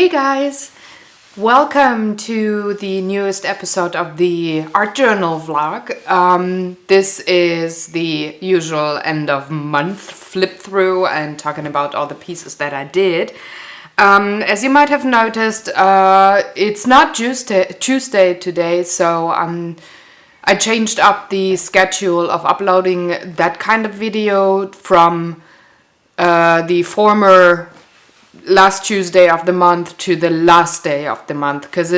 Hey guys! Welcome to the newest episode of the art journal vlog. This is the usual end of month flip through and talking about all the pieces that I did. As you might have noticed, it's not Tuesday today, so I changed up the schedule of uploading that kind of video from the former last Tuesday of the month to the last day of the month, because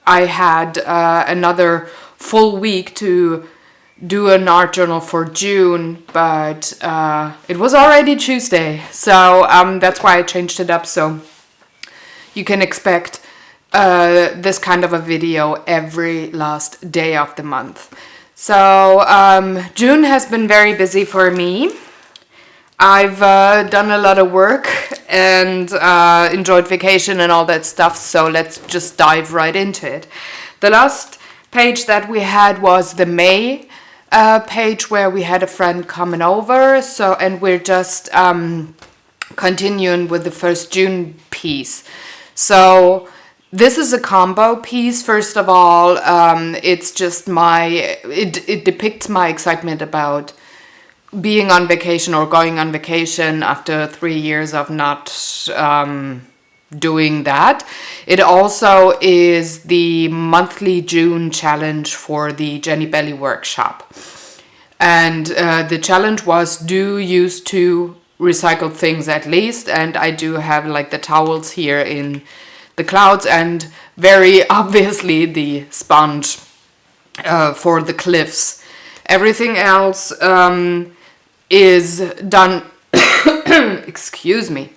I had another full week to do an art journal for June, but it was already Tuesday, so that's why I changed it up, so you can expect this kind of a video every last day of the month. So June has been very busy for me. I've done a lot of work and enjoyed vacation and all that stuff, so let's just dive right into it. The last page that we had was the May page, where we had a friend coming over, and we're just continuing with the first June piece. So this is a combo piece. First of all, it's just it depicts my excitement about being on vacation or going on vacation after 3 years of not doing that. It also is the monthly June challenge for the Jenny Belly workshop. And the challenge was do use 2 recycled things at least. And I do have like the towels here in the clouds and very obviously the sponge for the cliffs. Everything else is done, excuse me,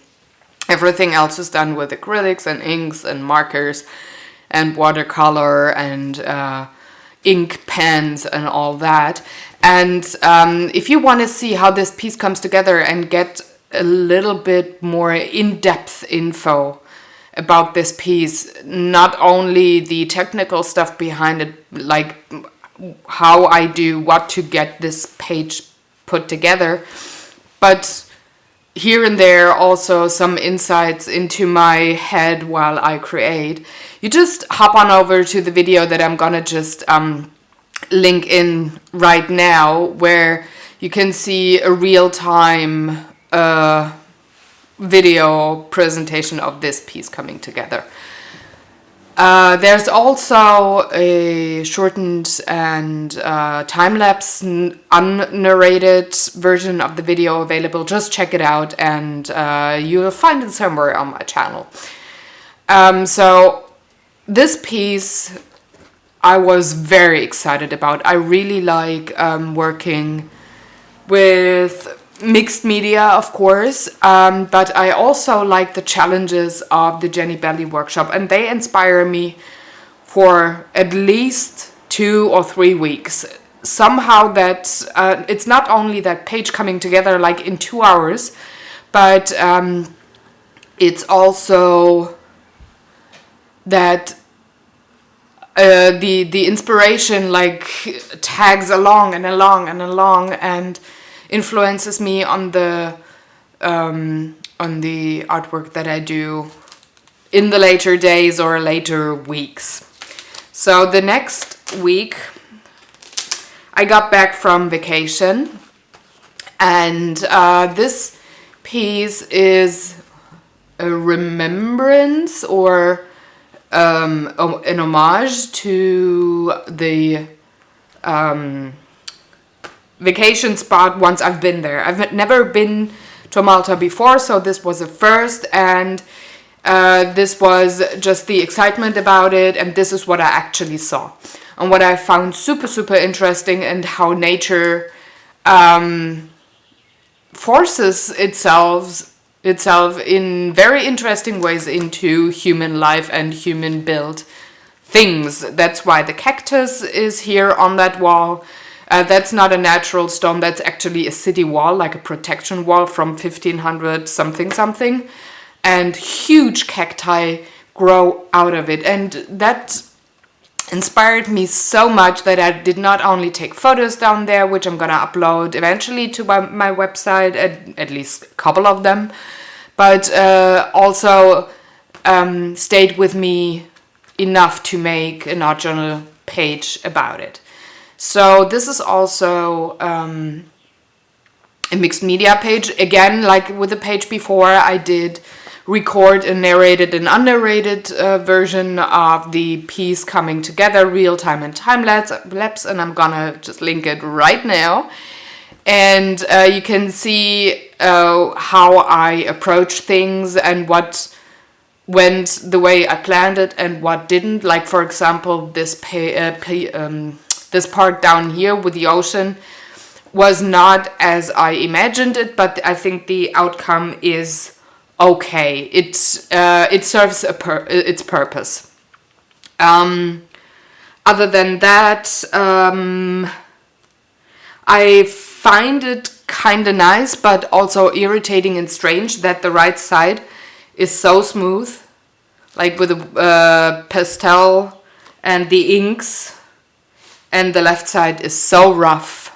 everything else is done with acrylics and inks and markers and watercolor and ink pens and all that. And if you want to see how this piece comes together and get a little bit more in-depth info about this piece, not only the technical stuff behind it, like how I do what to get this page put together, but here and there also some insights into my head while I create, you just hop on over to the video that I'm gonna just link in right now, where you can see a real-time video presentation of this piece coming together. There's also a shortened and time-lapse unnarrated version of the video available. Just check it out and you'll find it somewhere on my channel. So this piece I was very excited about. I really like working with mixed media, of course, but I also like the challenges of the Jenny Belly workshop, and they inspire me for at least 2 or 3 weeks. Somehow that it's not only that page coming together like in 2 hours, but it's also that the inspiration like tags along and along and along and influences me on the artwork that I do in the later days or later weeks. So the next week I got back from vacation, and this piece is a remembrance or an homage to the vacation spot once I've been there. I've never been to Malta before, so this was a first, and this was just the excitement about it, and this is what I actually saw. And what I found super interesting, and how nature forces itself in very interesting ways into human life and human built things. That's why the cactus is here on that wall. That's not a natural stone, that's actually a city wall, like a protection wall from 1500 something, and huge cacti grow out of it, and that inspired me so much that I did not only take photos down there, which I'm gonna upload eventually to my website, at least a couple of them, but also stayed with me enough to make an art journal page about it. So this is also a mixed media page. Again, like with the page before, I did record a narrated and unnarrated version of the piece coming together, real time and time lapse, and I'm gonna just link it right now. And you can see how I approach things and what went the way I planned it and what didn't. Like, for example, this part down here with the ocean was not as I imagined it, but I think the outcome is okay. It serves its purpose. Other than that, I find it kind of nice, but also irritating and strange that the right side is so smooth, like with the pastel and the inks, and the left side is so rough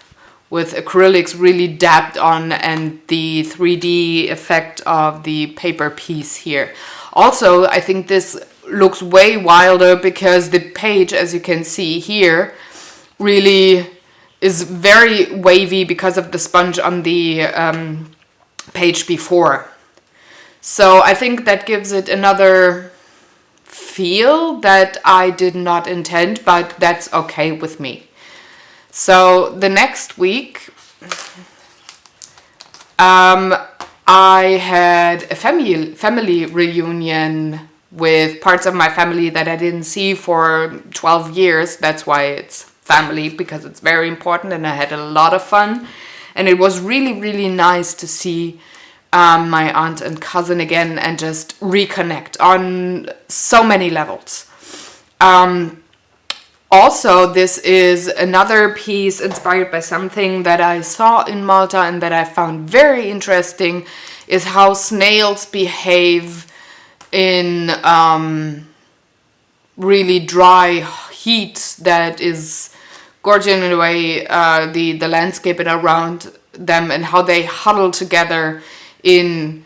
with acrylics really dabbed on and the 3D effect of the paper piece here. Also, I think this looks way wilder because the page, as you can see here, really is very wavy because of the sponge on the page before. So I think that gives it another feel that I did not intend, but that's okay with me. So the next week, I had a family reunion with parts of my family that I didn't see for 12 years. That's why it's family, because it's very important, and I had a lot of fun. And it was really, really nice to see my aunt and cousin again and just reconnect on so many levels. Also, this is another piece inspired by something that I saw in Malta and that I found very interesting, is how snails behave in really dry heat that is gorging away the landscape and around them, and how they huddle together in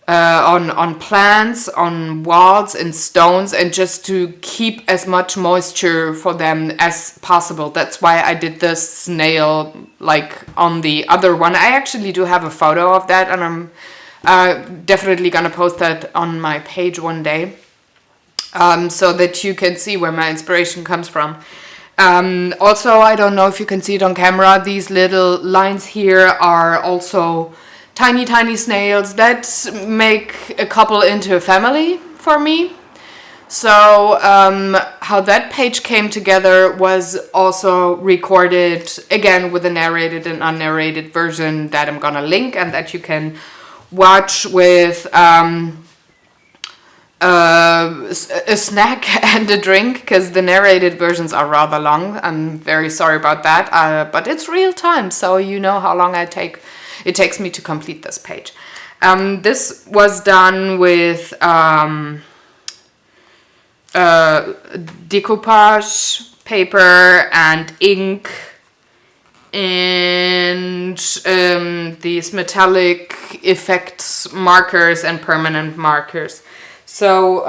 on plants, on walls and stones, and just to keep as much moisture for them as possible. That's why I did this snail like on the other one. I actually do have a photo of that, and I'm definitely gonna post that on my page one day, so that you can see where my inspiration comes from. Also, I don't know if you can see it on camera, these little lines here are also tiny snails that make a couple into a family for me. So how that page came together was also recorded again with a narrated and unnarrated version that I'm gonna link and that you can watch with a snack and a drink, because the narrated versions are rather long. I'm very sorry about that, but it's real time, so you know how long it takes me to complete this page. This was done with decoupage paper and ink and these metallic effects markers and permanent markers. So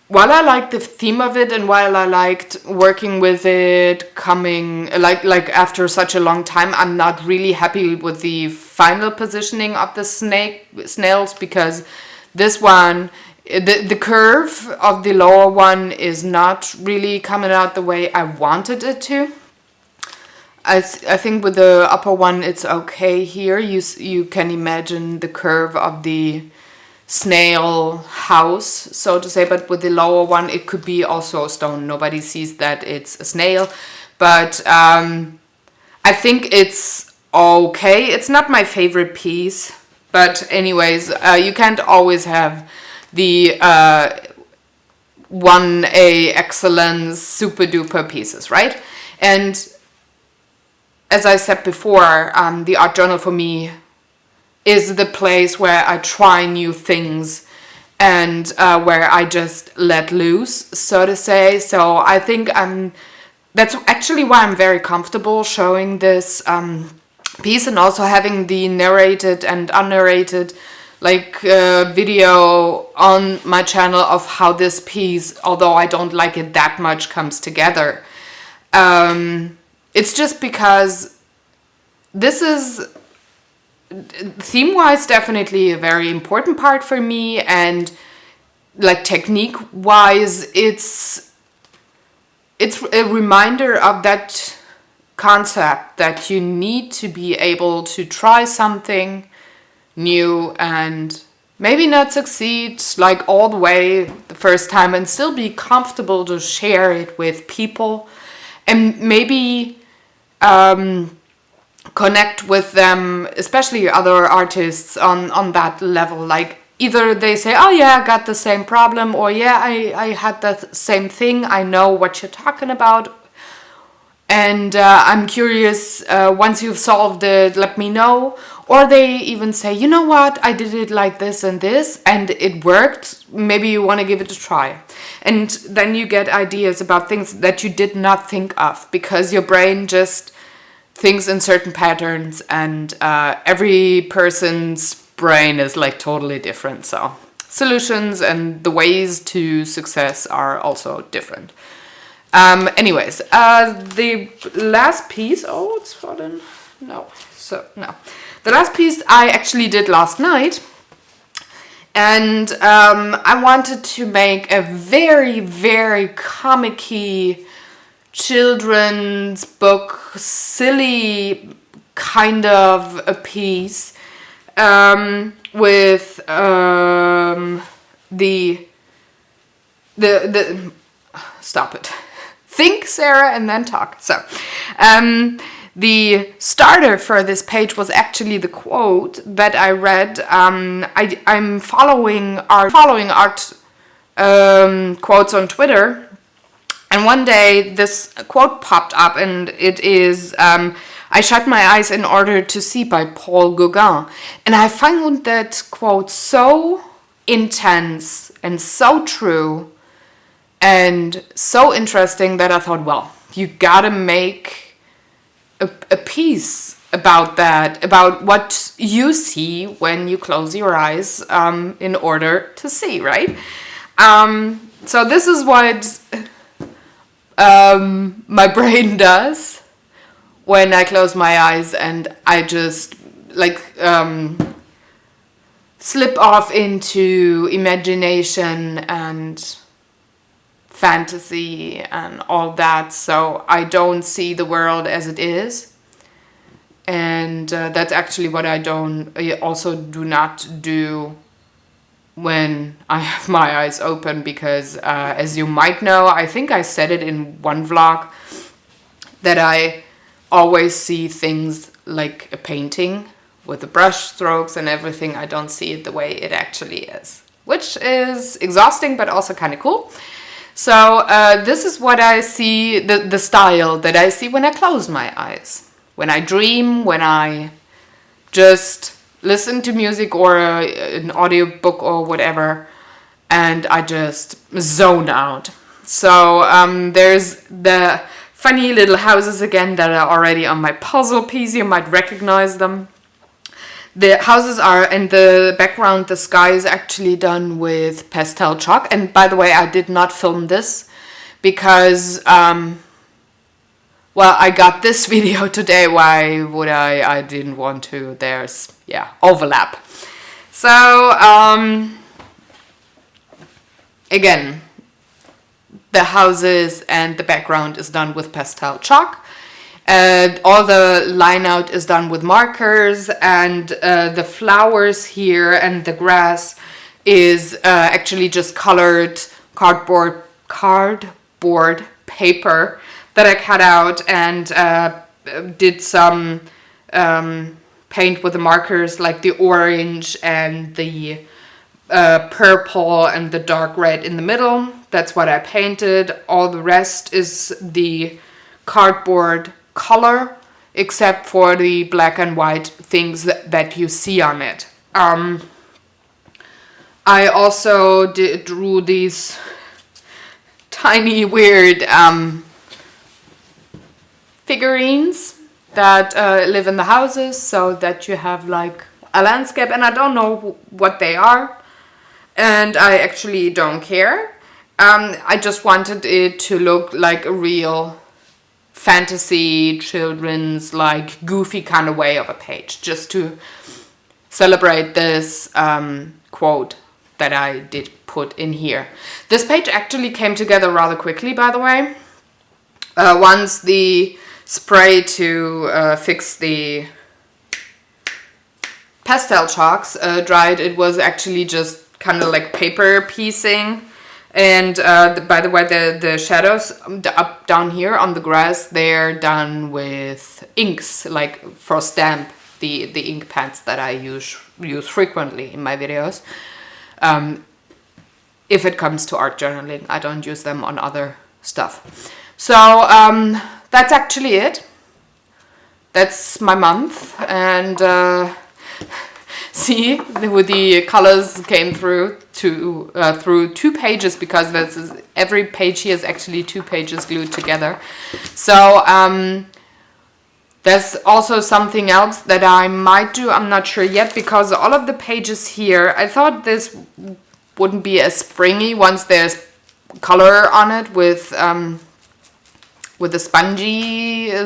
while I liked the theme of it, and while I liked working with it coming like after such a long time, I'm not really happy with the final positioning of the snails, because this one, the curve of the lower one is not really coming out the way I wanted it to. I think with the upper one it's okay here. You can imagine the curve of the snail house, so to say, but with the lower one it could be also a stone. Nobody sees that it's a snail, but I think it's okay. It's not my favorite piece, but anyways, you can't always have the 1A excellence super duper pieces, right? And as I said before, the art journal for me is the place where I try new things and where I just let loose, so to say. So I think that's actually why I'm very comfortable showing this piece, and also having the narrated and unnarrated like video on my channel of how this piece, although I don't like it that much, comes together. It's just because this is theme-wise definitely a very important part for me, and like technique-wise it's a reminder of that concept that you need to be able to try something new and maybe not succeed like all the way the first time and still be comfortable to share it with people and maybe connect with them, especially other artists on that level. Like either they say, oh yeah, I got the same problem, or yeah, I had that same thing, I know what you're talking about, and I'm curious, once you've solved it, let me know. Or they even say, you know what, I did it like this and this and it worked, maybe you want to give it a try. And then you get ideas about things that you did not think of, because your brain just thinks in certain patterns, and every person's brain is like totally different. So solutions and the ways to success are also different. Anyways, the last piece, oh, it's fallen. No. The last piece I actually did last night, and I wanted to make a very, very comic-y children's book, silly kind of a piece, with the stop it. Think, Sarah, and then talk. So, the starter for this page was actually the quote that I read. I'm following art quotes on Twitter. And one day this quote popped up, and it is, I shut my eyes in order to see, by Paul Gauguin. And I found that quote so intense and so true and so interesting that I thought, well, you gotta make a piece about that, about what you see when you close your eyes in order to see, right? So this is what my brain does when I close my eyes, and I just like slip off into imagination and fantasy and all that, so I don't see the world as it is. And that's actually what I also do not do when I have my eyes open, because as you might know, I think I said it in one vlog, that I always see things like a painting with the brush strokes and everything. I don't see it the way it actually is, which is exhausting but also kind of cool. So this is what I see, the style that I see when I close my eyes. When I dream, when I just listen to music or an audiobook or whatever, and I just zone out. So there's the funny little houses again that are already on my puzzle piece. You might recognize them. The houses are in the background, the sky is actually done with pastel chalk. And by the way, I did not film this because, well, I got this video today. Why would I? I didn't want to. There's, yeah, overlap. So, again, the houses and the background is done with pastel chalk. All the line out is done with markers, and the flowers here and the grass is actually just colored cardboard paper that I cut out and did some paint with the markers, like the orange and the purple and the dark red in the middle. That's what I painted. All the rest is the cardboard color, except for the black and white things that you see on it. I also drew these tiny weird figurines that live in the houses, so that you have like a landscape, and I don't know what they are, and I actually don't care. I just wanted it to look like a real fantasy, children's, like goofy kind of way of a page, just to celebrate this quote that I did put in here. This page actually came together rather quickly, by the way. Once the spray to fix the pastel chalks dried, it was actually just kind of like paper piecing. And by the way, the shadows up down here on the grass, they're done with inks, like for stamp, the ink pads that I use frequently in my videos. If it comes to art journaling, I don't use them on other stuff. So that's actually it. That's my month, and see, the colors came through two pages, because every page here is actually 2 pages glued together. So there's also something else that I might do. I'm not sure yet, because all of the pages here, I thought this wouldn't be as springy once there's color on it with the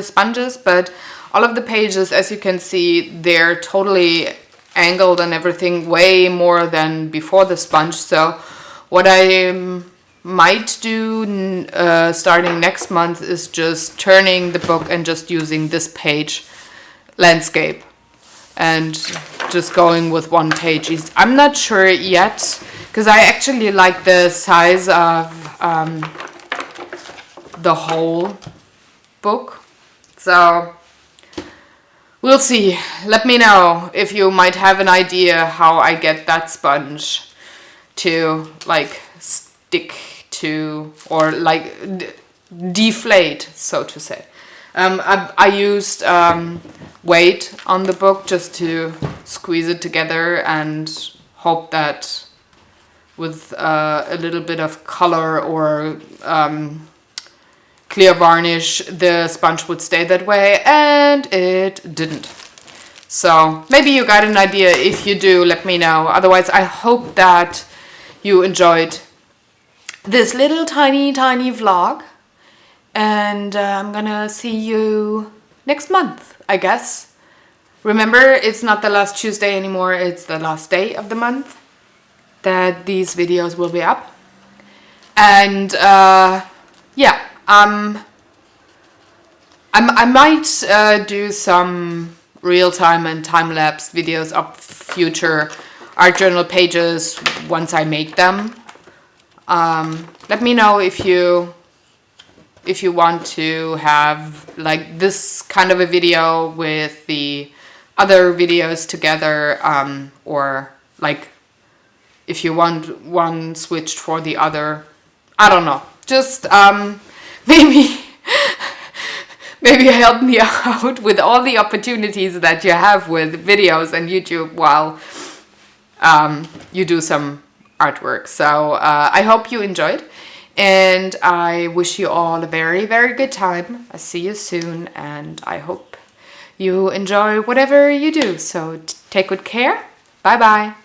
sponges, but all of the pages, as you can see, they're totally angled and everything, way more than before the sponge. So what I might do starting next month is just turning the book and just using this page landscape and just going with 1 page. I'm not sure yet, because I actually like the size of the whole book. So we'll see. Let me know if you might have an idea how I get that sponge to like stick to, or like deflate, so to say. I used weight on the book just to squeeze it together, and hope that with a little bit of color or clear varnish, the sponge would stay that way, and it didn't. So maybe you got an idea. If you do, let me know. Otherwise, I hope that you enjoyed this little tiny vlog, and I'm gonna see you next month, I guess. Remember, it's not the last Tuesday anymore, it's the last day of the month that these videos will be up. And yeah, I might do some real-time and time-lapse videos of future art journal pages once I make them. Let me know if you want to have like this kind of a video with the other videos together, or like if you want one switched for the other. I don't know. Just maybe help me out with all the opportunities that you have with videos and YouTube while you do some artwork. So I hope you enjoyed, and I wish you all a very, very good time. I'll see you soon, and I hope you enjoy whatever you do. So take good care. Bye bye.